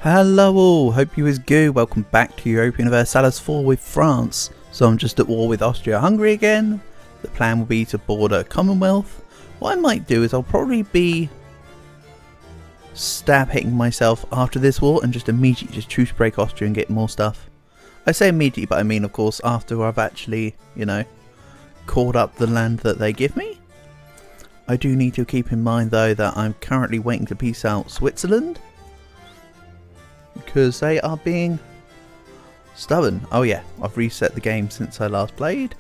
Hello all, hope you is good. Welcome back to Europa Universalis 4 with France. So I'm just at war with Austria-Hungary again. The plan will be to border Commonwealth. What I might do is I'll probably be stab hitting myself after this war and just immediately just truce break Austria and get more stuff. I say immediately, but I mean of course after I've actually, you know, called up the land that they give me. I do need to keep in mind though that I'm currently waiting to peace out Switzerland, because they are being stubborn. Oh yeah, I've reset the game since I last played.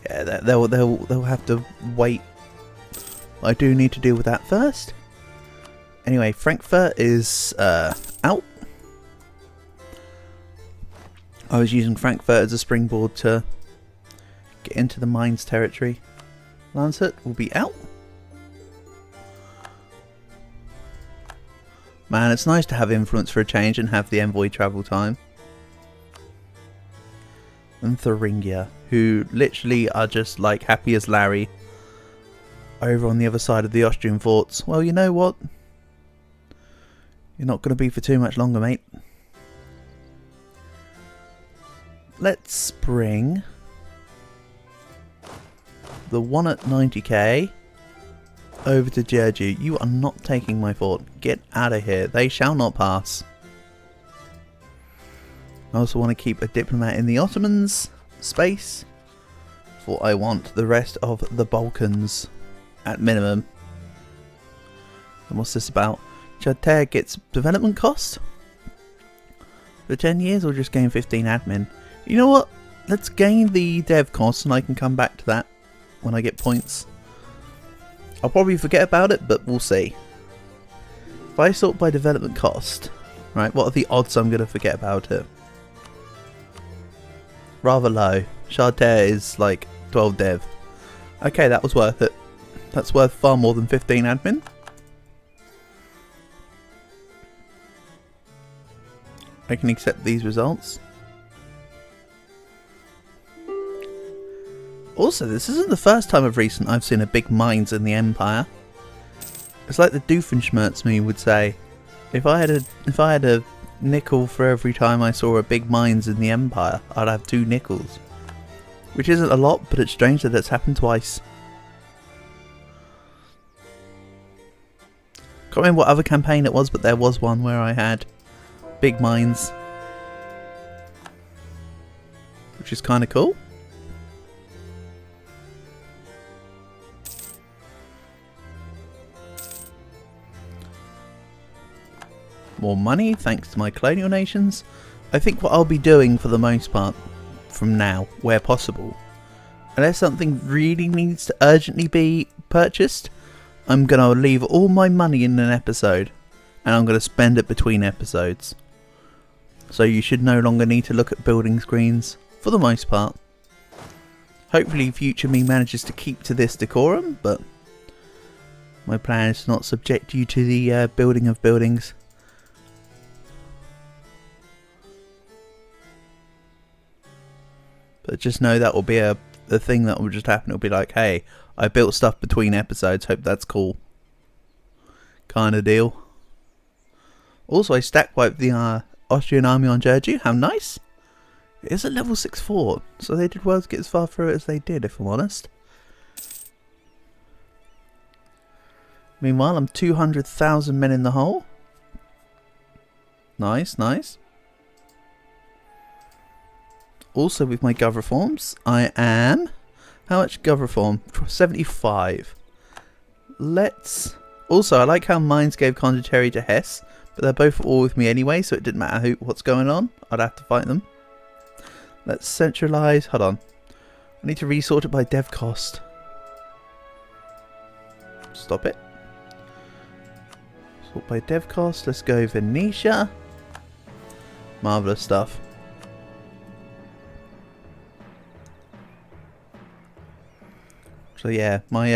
Yeah, they'll have to wait. I do need to deal with that first. Anyway, Frankfurt is out. I was using Frankfurt as a springboard to get into the mines territory. Landshut will be out. Man, it's nice to have influence for a change and have the envoy travel time. And Thuringia, who literally are just like happy as Larry over on the other side of the Austrian forts. Well, you know what? You're not going to be for too much longer, mate. Let's bring the one at 90k over to Georgia. You are not taking my fort. Get out of here. They shall not pass. I also want to keep a diplomat in the Ottomans space, for I want the rest of the Balkans at minimum. And what's this about? Chadter gets development cost for 10 years or just gain 15 admin? You know what? Let's gain the dev costs and I can come back to that when I get points. I'll probably forget about it, but we'll see. If I sort by development cost, right, what are the odds I'm going to forget about it? Rather low. Chadter is like 12 dev. Okay, that was worth it. That's worth far more than 15 admin. I can accept these results. Also, this isn't the first time of recent I've seen a big mines in the Empire. It's like the Doofenshmirtz would say. If I had a nickel for every time I saw a big mines in the Empire, I'd have 2 nickels. Which isn't a lot, but it's strange that it's happened twice. Can't remember what other campaign it was, but there was one where I had big mines. Which is kind of cool. More money thanks to my colonial nations. I think what I'll be doing for the most part from now, where possible, unless something really needs to urgently be purchased, I'm going to leave all my money in an episode and I'm going to spend it between episodes. So you should no longer need to look at building screens for the most part. Hopefully future me manages to keep to this decorum, but my plan is to not subject you to the building of buildings. But just know that will be a thing that will just happen. It'll be like, hey, I built stuff between episodes. Hope that's cool. Kind of deal. Also, I stack wiped the Austrian army on Georgia. How nice. It is a level 6 fort. So they did well to get as far through it as they did, if I'm honest. Meanwhile, I'm 200,000 men in the hole. Nice, nice. Also with my gov reforms, I am... How much gov reform? 75. Let's... Also, I like how mines gave Condottieri to Hesse, but they're both all with me anyway, so it didn't matter what's going on. I'd have to fight them. Let's centralise... Hold on. I need to resort it by dev cost. Stop it. Sort by dev cost. Let's go Venetia. Marvellous stuff. So yeah, my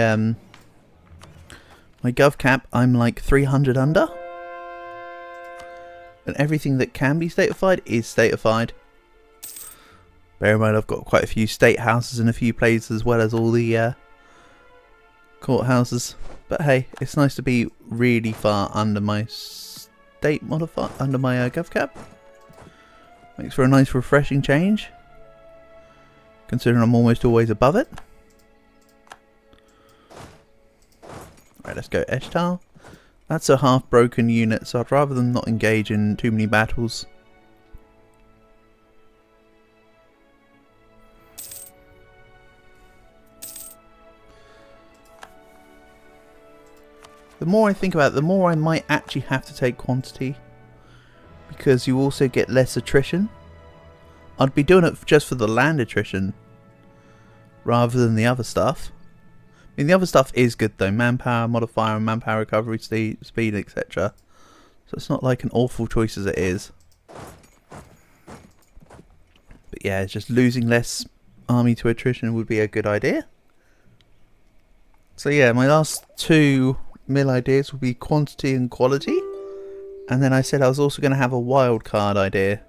gov cap, I'm like 300 under. And everything that can be statified is statified. Bear in mind I've got quite a few state houses in a few places, as well as all the courthouses. But hey, it's nice to be really far under my state modifier, under my gov cap. Makes for a nice refreshing change, considering I'm almost always above it. Right, let's go Eshtal. That's a half broken unit, so I'd rather than not engage in too many battles. The more I think about it, the more I might actually have to take quantity, because you also get less attrition. I'd be doing it just for the land attrition rather than the other stuff. I mean, the other stuff is good though, manpower modifier and manpower recovery speed, etc. So it's not like an awful choice as it is. But yeah, it's just losing less army to attrition would be a good idea. So yeah, my last two mill ideas will be quantity and quality. And then I said I was also going to have a wild card idea.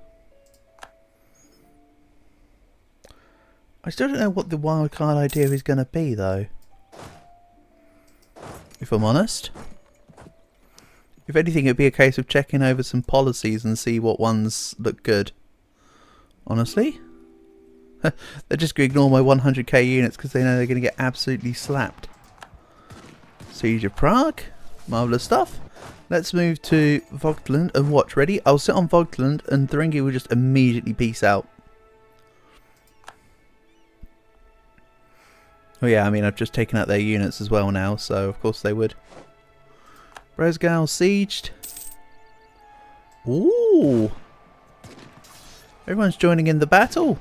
I still don't know what the wild card idea is going to be though, if I'm honest. If anything, it'd be a case of checking over some policies and see what ones look good. Honestly. They're just going to ignore my 100k units because they know they're going to get absolutely slapped. Siege of Prague. Marvellous stuff. Let's move to Vogtland and watch. Ready? I'll sit on Vogtland and Thuringia will just immediately peace out. Oh yeah, I mean, I've just taken out their units as well now, so of course they would. Bresgau sieged. Ooh! Everyone's joining in the battle.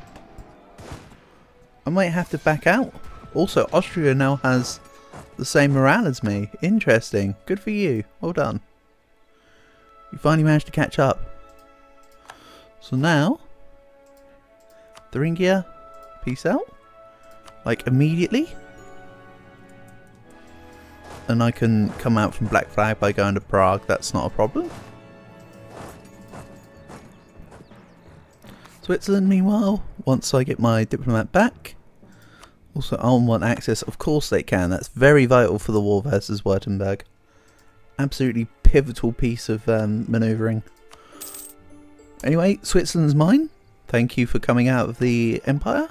I might have to back out. Also, Austria now has the same morale as me. Interesting. Good for you. Well done. You finally managed to catch up. So now, Thuringia, peace out. Like immediately. And I can come out from Black Flag by going to Prague. That's not a problem. Switzerland, meanwhile, once I get my diplomat back. Also, I'll want access. Of course they can. That's very vital for the war versus Württemberg. Absolutely pivotal piece of manoeuvring. Anyway, Switzerland's mine. Thank you for coming out of the Empire.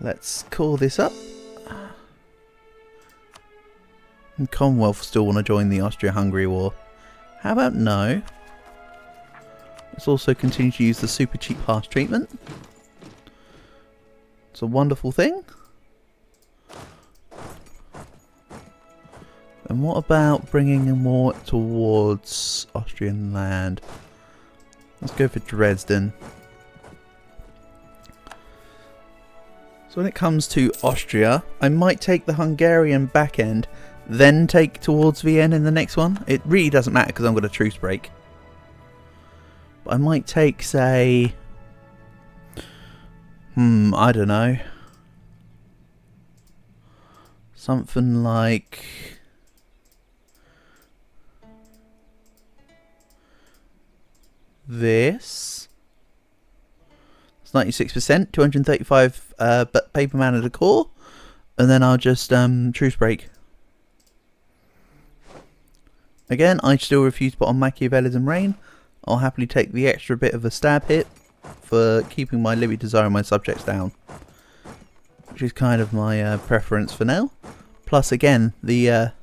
Let's call this up. And Commonwealth still want to join the Austria-Hungary war. How about no? Let's also continue to use the super cheap harsh treatment. It's a wonderful thing. And what about bringing more towards Austrian land? Let's go for Dresden. So when it comes to Austria, I might take the Hungarian back end, then take towards Vienna in the next one. It really doesn't matter because I'm going to truce break. But I might take, say, I don't know, something like this. It's 96%, 235 paper man at a core, and then I'll just truce break. Again, I still refuse to put on Machiavellism Reign. I'll happily take the extra bit of a stab hit for keeping my Libby Desire and my subjects down, which is kind of my preference for now. Plus, again, the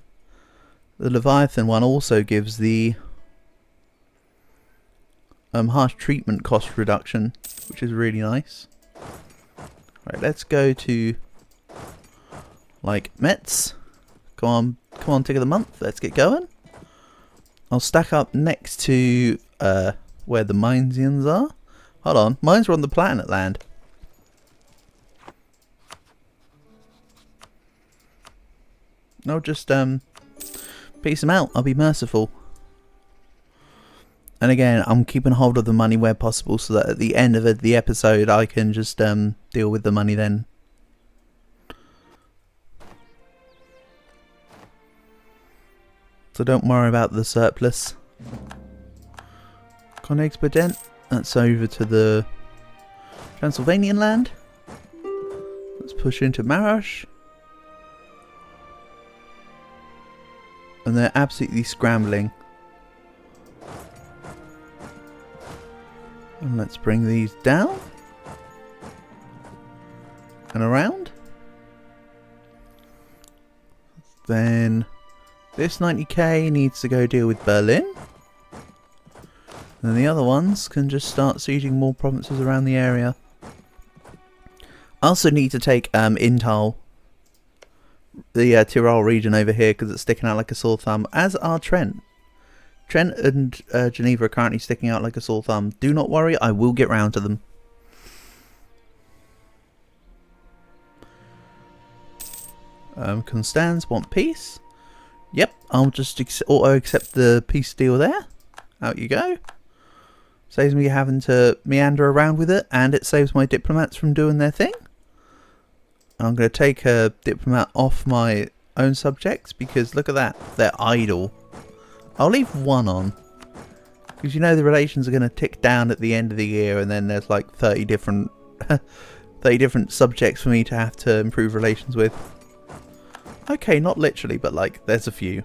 Leviathan one also gives the harsh treatment cost reduction, which is really nice. Right, let's go to like Metz. Come on, tick of the month. Let's get going. I'll stack up next to where the Mainzians are. Hold on, mines are on the planet land. No, just peace them out. I'll be merciful. And again, I'm keeping hold of the money where possible so that at the end of the episode I can just deal with the money then. So don't worry about the surplus. Königsbergen, that's over to the Transylvanian land. Let's push into Marash. And they're absolutely scrambling. And let's bring these down. And around. Then this 90k needs to go deal with Berlin. And the other ones can just start sieging more provinces around the area. I also need to take Inntal, the Tyrol region over here, because it's sticking out like a sore thumb, as are Trent. Trent and Geneva are currently sticking out like a sore thumb. Do not worry, I will get round to them. Constance want peace. Yep, I'll just auto-accept the peace deal there. Out you go. Saves me having to meander around with it, and it saves my diplomats from doing their thing. I'm going to take a diplomat off my own subjects, because look at that, they're idle. I'll leave one on, because you know the relations are going to tick down at the end of the year, and then there's like 30 different 30 different subjects for me to have to improve relations with. Okay, not literally, but like, there's a few.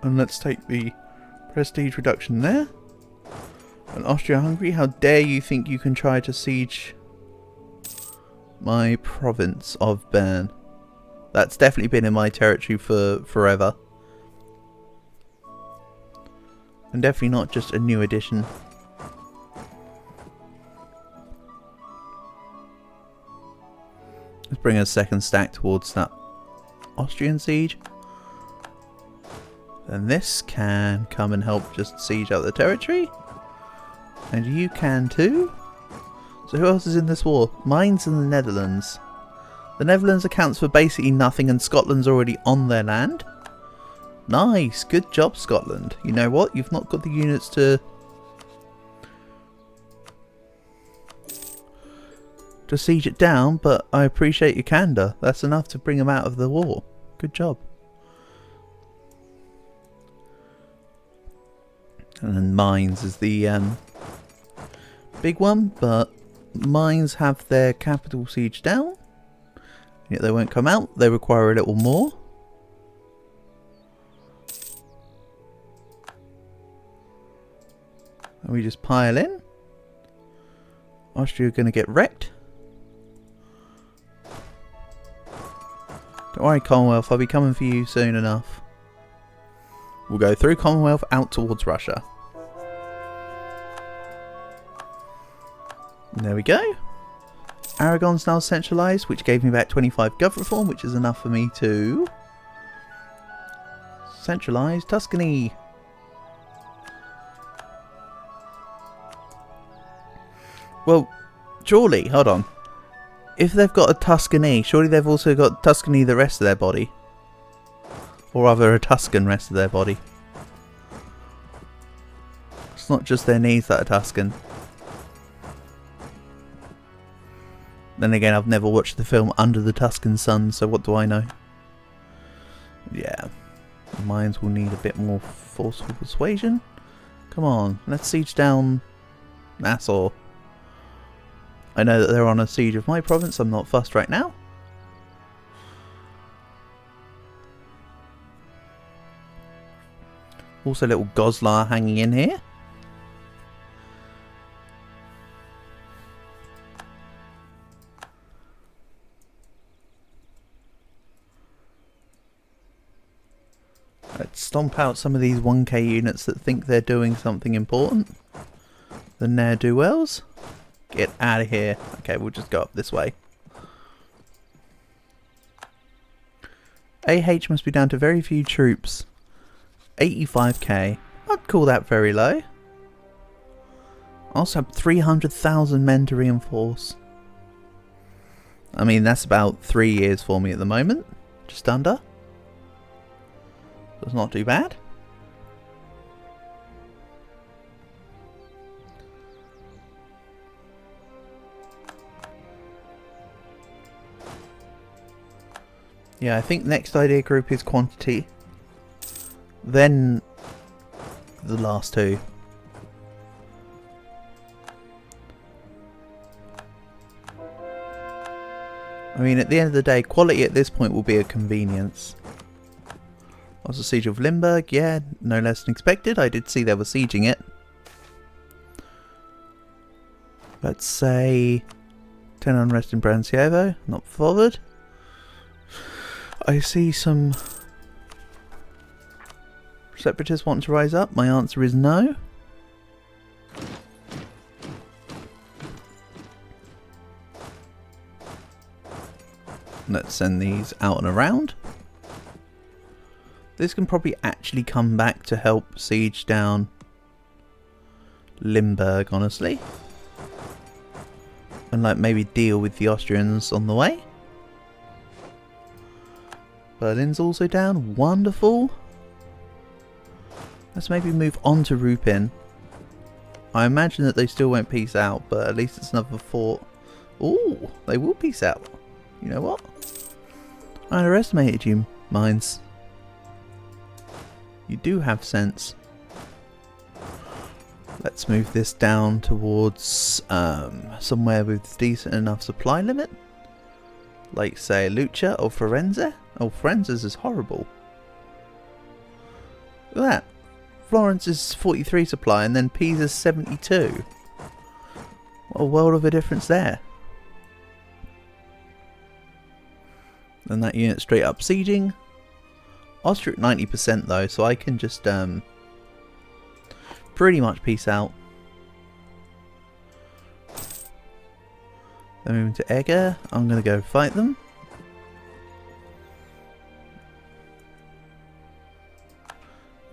And let's take the prestige reduction there. And Austria-Hungary, how dare you think you can try to siege my province of Bern? That's definitely been in my territory for forever. And definitely not just a new addition. Let's bring a second stack towards that Austrian siege. And this can come and help just siege out the territory. And you can too. So who else is in this war? Mine's in the Netherlands. The Netherlands accounts for basically nothing, and Scotland's already on their land. Nice, good job Scotland. You know what? You've not got the units to siege it down, but I appreciate your candour. That's enough to bring them out of the war. Good job. And then mines is the big one, but mines have their capital siege down. Yet they won't come out. They require a little more. And we just pile in. Austria are going to get wrecked. Don't worry, Commonwealth, I'll be coming for you soon enough. We'll go through Commonwealth out towards Russia. And there we go. Aragon's now centralised, which gave me back 25 gov reform, which is enough for me to centralise Tuscany. Well, surely, hold on. If they've got a Tuscany, surely they've also got Tuscany the rest of their body. Or rather a Tuscan rest of their body. It's not just their knees that are Tuscan. Then again, I've never watched the film Under the Tuscan Sun, so what do I know? Yeah. Mines will need a bit more forceful persuasion. Come on, let's siege down Nassau. I know that they're on a siege of my province, I'm not fussed right now. Also little Goslar hanging in here. Let's stomp out some of these 1k units that think they're doing something important. The ne'er-do-wells. Get out of here. Okay, we'll just go up this way. AH must be down to very few troops. 85k. I'd call that very low. I also have 300,000 men to reinforce. I mean, that's about 3 years for me at the moment. Just under. That's not too bad. Yeah, I think next idea group is quantity. Then the last two. I mean, at the end of the day, quality at this point will be a convenience. Was the siege of Limburg? Yeah, no less than expected. I did see they were sieging it. Let's say 10 unrest in Brancievo. Not bothered. I see some separatists wanting to rise up. My answer is no. Let's send these out and around. This can probably actually come back to help siege down Limburg, honestly. And like maybe deal with the Austrians on the way. Berlin's also down. Wonderful. Let's maybe move on to Rupin. I imagine that they still won't peace out, but at least it's another fort. Ooh, they will peace out. You know what? I underestimated you, Mines. You do have sense. Let's move this down towards somewhere with decent enough supply limit. Like say Lucca or Firenze. Oh, Firenze's is horrible. Look at that. Florence is 43 supply and then Pisa's 72. What a world of a difference there. And that unit straight up sieging. Austria at 90% though, so I can just pretty much peace out. Then moving to Eger, I'm going to go fight them.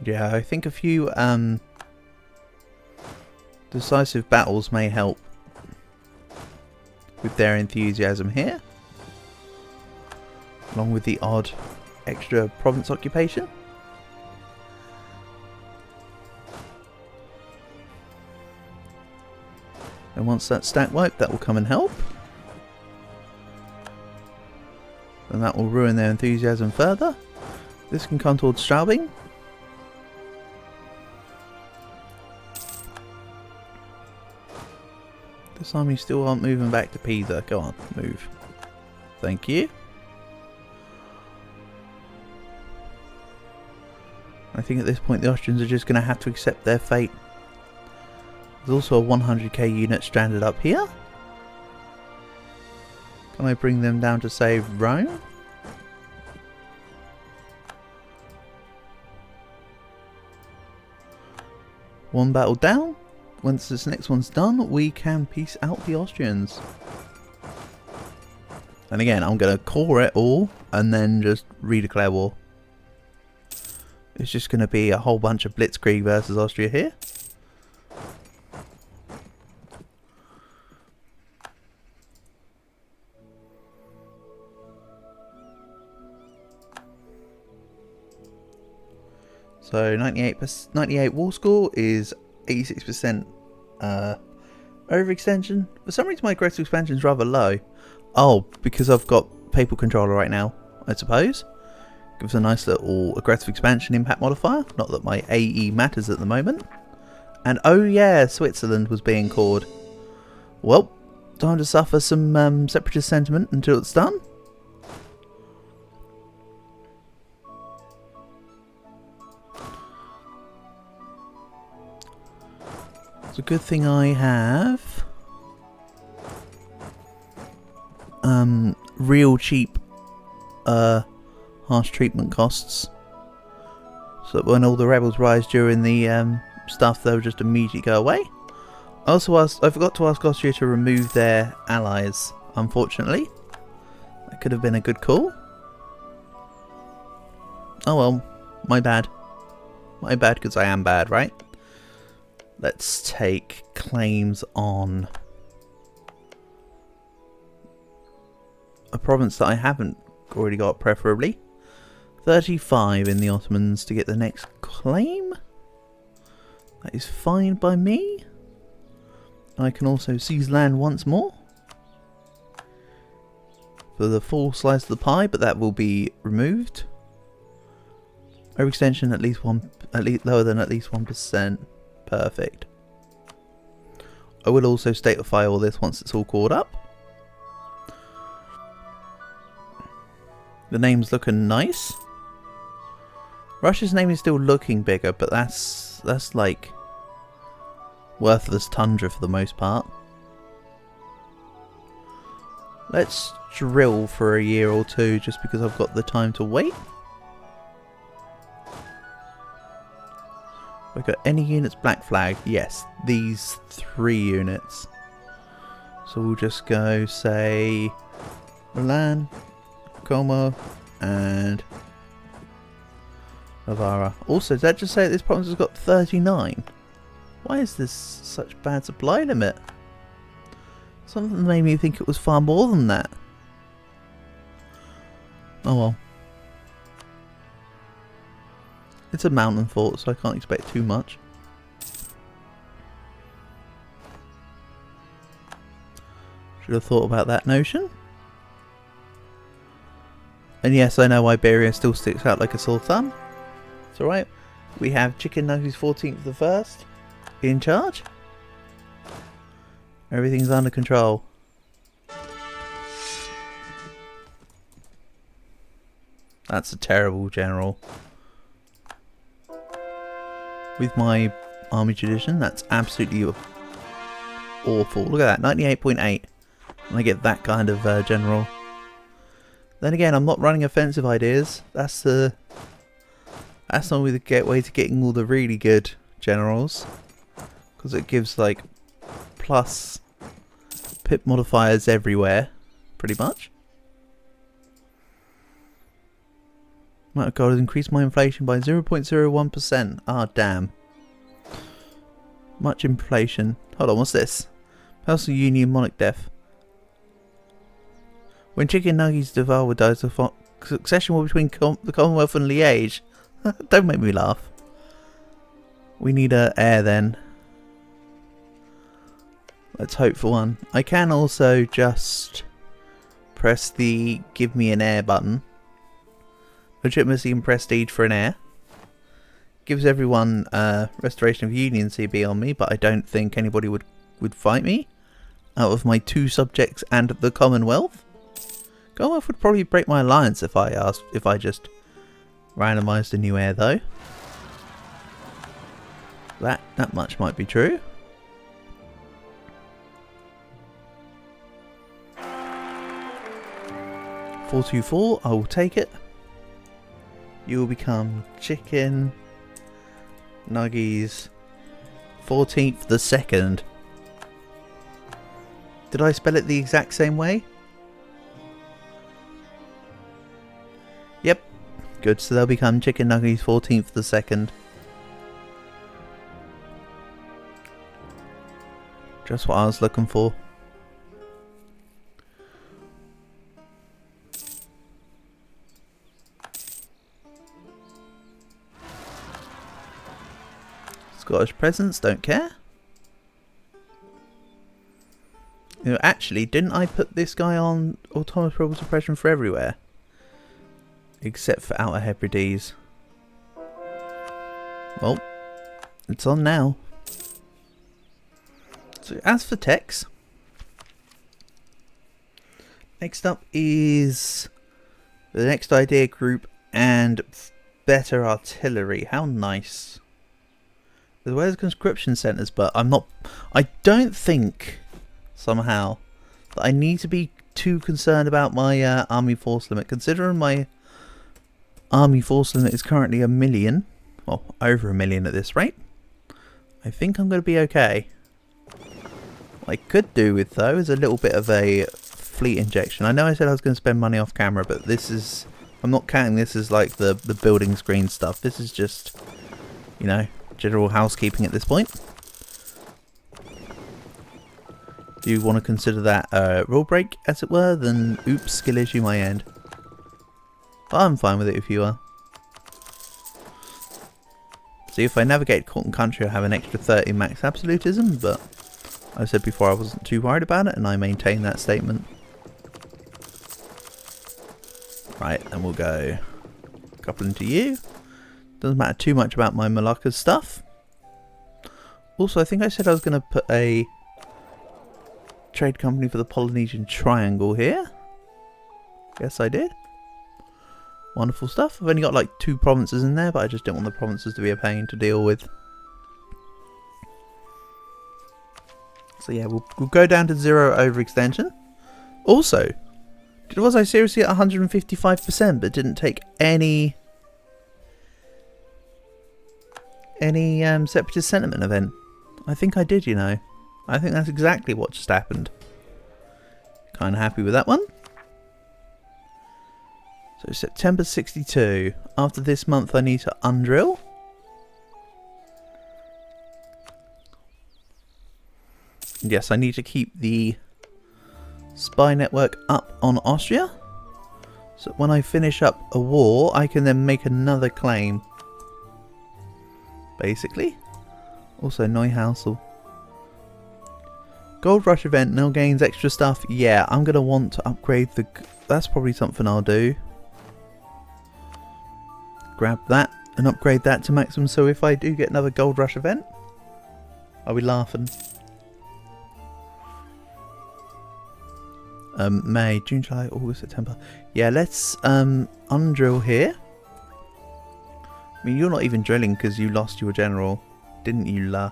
Yeah, I think a few decisive battles may help with their enthusiasm here. Along with the odd extra province occupation. And once that's stack wiped, that will come and help. And that will ruin their enthusiasm further. This can come towards Straubing. This army still aren't moving back to Pisa. Go on, move. Thank you. I think at this point the Austrians are just going to have to accept their fate. There's also a 100k unit stranded up here. Can I bring them down to save Rome? One battle down. Once this next one's done, we can peace out the Austrians. And again, I'm going to core it all and then just redeclare war. It's just going to be a whole bunch of blitzkrieg versus Austria here. So 98 war score is 86% overextension. For some reason my aggressive expansion is rather low. Oh, because I've got Papal Controller right now, I suppose. Gives a nice little aggressive expansion impact modifier. Not that my AE matters at the moment. And oh yeah, Switzerland was being cored. Well, time to suffer some separatist sentiment until it's done. It's a good thing I have real cheap harsh treatment costs, so that when all the rebels rise during the stuff, they'll just immediately go away. I forgot to ask Austria to remove their allies, unfortunately. That could have been a good call. Oh well, my bad. My bad, because I am bad, right? Let's take claims on a province that I haven't already got, preferably. 35 in the Ottomans to get the next claim. That is fine by me. I can also seize land once more for the full slice of the pie, but that will be removed. Overextension at least lower than at least 1%. Perfect. I will also statify all this once it's all caught up. The name's looking nice. Russia's name is still looking bigger, but that's like worthless tundra for the most part. Let's drill for a year or two just because I've got the time to wait. Have I got any units black flag? Yes, these 3 units. So we'll just go, say, Milan, Como, and Navarra. Also, did that just say that this province has got 39? Why is this such bad supply limit? Something made me think it was far more than that. Oh well. It's a mountain fort, so I can't expect too much. Should have thought about that notion. And yes, I know Iberia still sticks out like a sore thumb. It's alright. We have Chicken Nuggets 14th the 1st in charge. Everything's under control. That's a terrible general. With my army tradition, that's absolutely awful. Look at that, 98.8. And I get that kind of general. Then again, I'm not running offensive ideas. That's normally the gateway to getting all the really good generals, because it gives like plus pip modifiers everywhere, pretty much. Oh god, it's increased my inflation by 0.01%. Ah, damn. Much inflation. Hold on, what's this? Personal Union Monarch Death. When Chicken Nuggets devour dies, the succession war between the Commonwealth and Liège. Don't make me laugh. We need a heir then. Let's hope for one. I can also just press the give me an heir button. Legitimacy and prestige for an heir. Gives everyone restoration of union CB on me, but I don't think anybody would fight me out of my 2 subjects and the Commonwealth. Commonwealth would probably break my alliance if I just randomised a new heir though. That much might be true. $424, I will take it. You will become Chicken Nuggies 14th the 2nd. Did I spell it the exact same way? Yep. Good, so they'll become Chicken Nuggies 14th the 2nd. Just what I was looking for. Scottish presence, don't care. You know, actually, didn't I put this guy on autonomous rebel suppression for everywhere? Except for Outer Hebrides. Well, it's on now. So as for techs, next up is the next idea group and better artillery. How nice. As well as conscription centres, but I don't think somehow that I need to be too concerned about my army force limit, considering my army force limit is currently 1 million, well, over 1 million at this rate. I think I'm going to be okay. What I could do with though is a little bit of a fleet injection. I know I said I was going to spend money off camera, but this is, I'm not counting this as like the building screen stuff. This is just, you know, general housekeeping at this point. Do you want to consider that a rule break, as it were? Then oops, skill issue my end. But I'm fine with it if you are. See, if I navigate Cotton Country, I have an extra 30 max absolutism, but I said before I wasn't too worried about it, and I maintain that statement. Right, then we'll go a couple into you. Doesn't matter too much about my Malacca stuff. Also, I think I said I was going to put a trade company for the Polynesian Triangle here. Yes, I did. Wonderful stuff. I've only got like 2 provinces in there, but I just don't want the provinces to be a pain to deal with. So yeah, we'll go down to 0 overextension. Also, was I seriously at 155% but didn't take any separatist sentiment event? I think I did, you know. I think that's exactly what just happened. Kind of happy with that one. So September 62. After this month I need to undrill. Yes, I need to keep the spy network up on Austria. So when I finish up a war, I can then make another claim. Basically. Also, Neuhausel. Gold Rush event now gains extra stuff. Yeah, I'm going to want to upgrade the... That's probably something I'll do. Grab that and upgrade that to maximum. So if I do get another Gold Rush event, I'll be laughing. May, June, July, August, September. Yeah, let's undrill here. I mean, you're not even drilling because you lost your general, didn't you, La?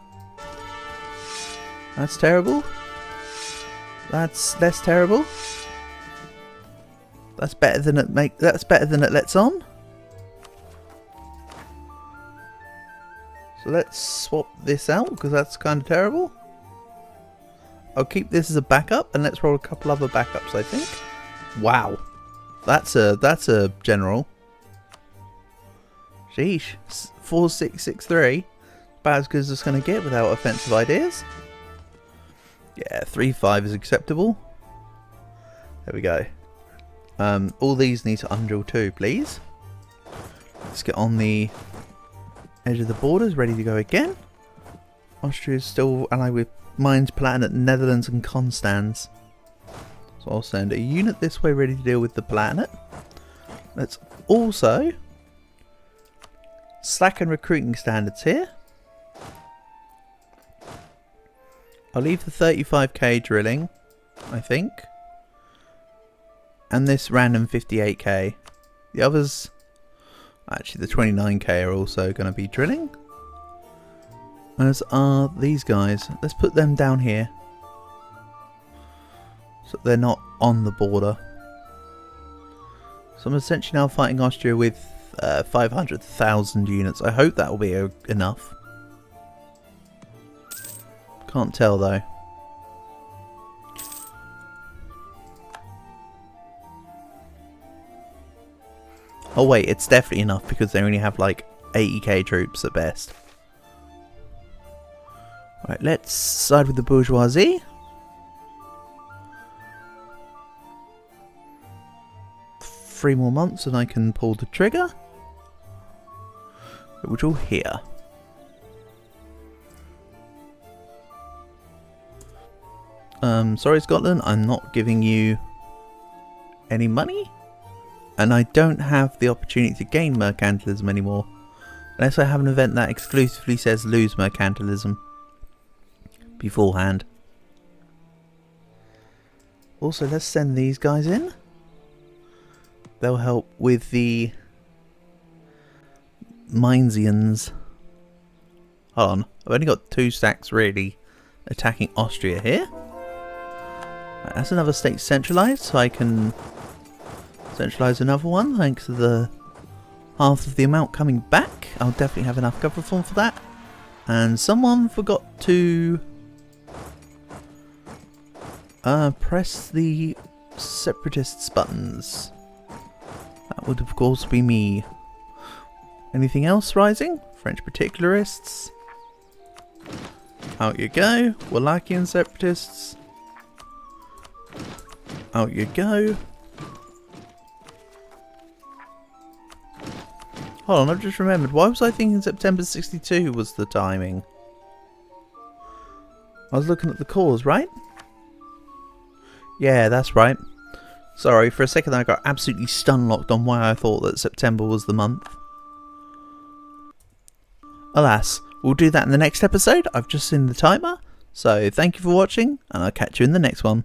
That's terrible. That's less terrible. That's better than it That's better than it lets on. So let's swap this out because that's kind of terrible. I'll keep this as a backup and let's roll a couple other backups, I think. Wow. That's a general. Sheesh. 4663. About as good as it's going to get without offensive ideas. Yeah, 3-5 is acceptable. There we go. All these need to undrill too, please. Let's get on the edge of the borders, ready to go again. Austria is still allied with Mines, Palatinate, Netherlands and Constans. So I'll send a unit this way ready to deal with the Palatinate. Let's also slacken recruiting standards here. I'll leave the 35k drilling, I think. And this random 58k. The others, actually the 29k are also going to be drilling. As are these guys. Let's put them down here. So they're not on the border. So I'm essentially now fighting Austria with 500,000 units. I hope that will be enough. Can't tell though. Oh wait, it's definitely enough because they only have like 80k troops at best. Right, let's side with the bourgeoisie. Three more months and I can pull the trigger. Which all here. Sorry Scotland, I'm not giving you any money. And I don't have the opportunity to gain mercantilism anymore. Unless I have an event that exclusively says lose mercantilism beforehand. Also, let's send these guys in. They'll help with the Minesians. Hold on, I've only got 2 stacks really attacking Austria here. Right, that's another state centralised, so I can centralise another one thanks to the half of the amount coming back. I'll definitely have enough cover reform for that. And someone forgot to press the separatists buttons. That would of course be me. Anything else rising? French particularists. Out you go. Wallachian separatists. Out you go. Hold on, I've just remembered. Why was I thinking September 62 was the timing? I was looking at the cause, right? Yeah, that's right. Sorry, for a second I got absolutely stun-locked on why I thought that September was the month. Alas, we'll do that in the next episode. I've just seen the timer. So, thank you for watching, and I'll catch you in the next one.